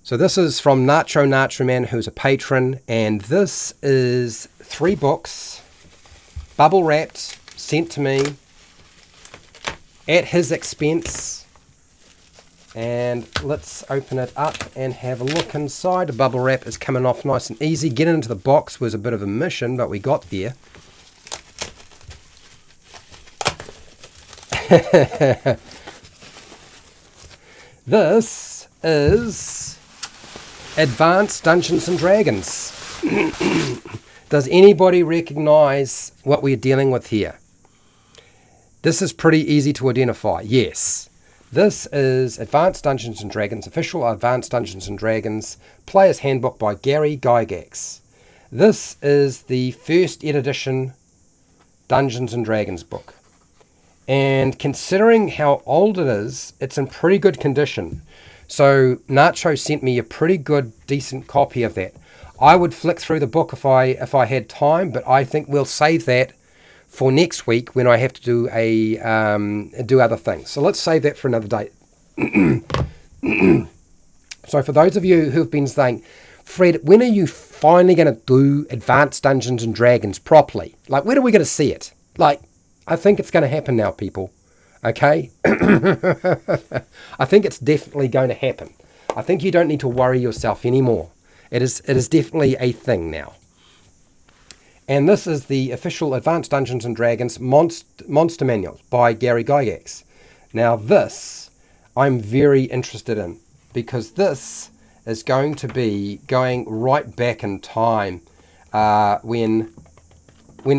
So this is from Nacho Man, who's a patron, and this is 3 books, bubble wrapped, sent to me at his expense. And let's open it up and have a look inside. The bubble wrap is coming off nice and easy. Getting into the box was a bit of a mission, but we got there. This is Advanced Dungeons and Dragons. Does anybody recognize what we're dealing with here? This is pretty easy to identify. Yes. This is Advanced Dungeons and Dragons, official Advanced Dungeons and Dragons Player's Handbook by Gary Gygax. This is the first edition Dungeons and Dragons book. And considering how old it is, it's in pretty good condition. So Nacho sent me a pretty good, decent copy of that. I would flick through the book if I had time, but I think we'll save that for next week when I have to do do other things. So let's save that for another day. So for those of you who have been saying, Fred, when are you finally going to do Advanced Dungeons and Dragons properly? Like, when are we going to see it? Like, I think it's going to happen now, people. Okay? I think it's definitely going to happen. I think you don't need to worry yourself anymore. It is definitely a thing now. And this is the official Advanced Dungeons and Dragons Monster Manual by Gary Gygax. Now this, I'm very interested in, because this is going to be going right back in time when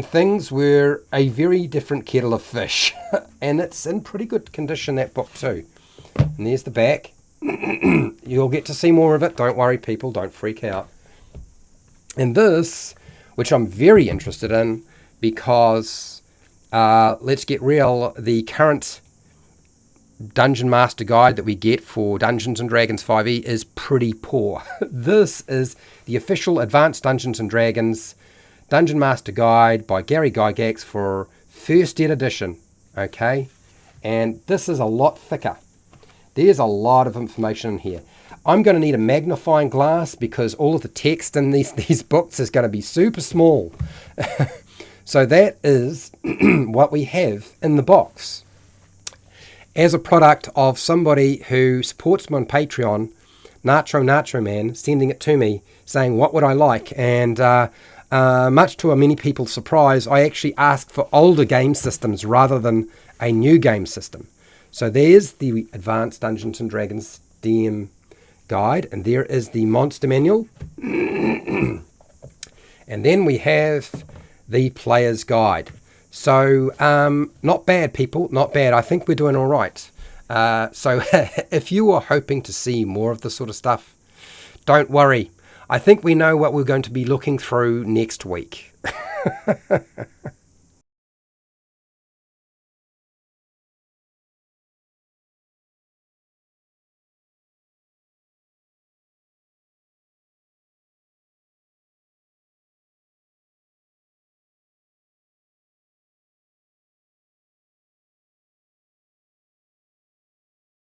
things were a very different kettle of fish. And it's in pretty good condition, that book too. And there's the back. You'll get to see more of it. Don't worry, people. Don't freak out. And this, which I'm very interested in, because, let's get real, the current Dungeon Master Guide that we get for Dungeons & Dragons 5e is pretty poor. This is the official Advanced Dungeons & Dragons Dungeon Master Guide by Gary Gygax for first ed edition, okay? And this is a lot thicker. There's a lot of information in here. I'm going to need a magnifying glass because all of the text in these books is going to be super small. So that is what we have in the box. As a product of somebody who supports me on Patreon, Nacho Man, sending it to me, saying, what would I like? And much to many people's surprise, I actually asked for older game systems rather than a new game system. So there's the Advanced Dungeons & Dragons DM guide, and there is the Monster Manual. And then we have the Player's Guide. So not bad, people, not bad. I think we're doing all right. So if you are hoping to see more of this sort of stuff, don't worry. I think we know what we're going to be looking through next week.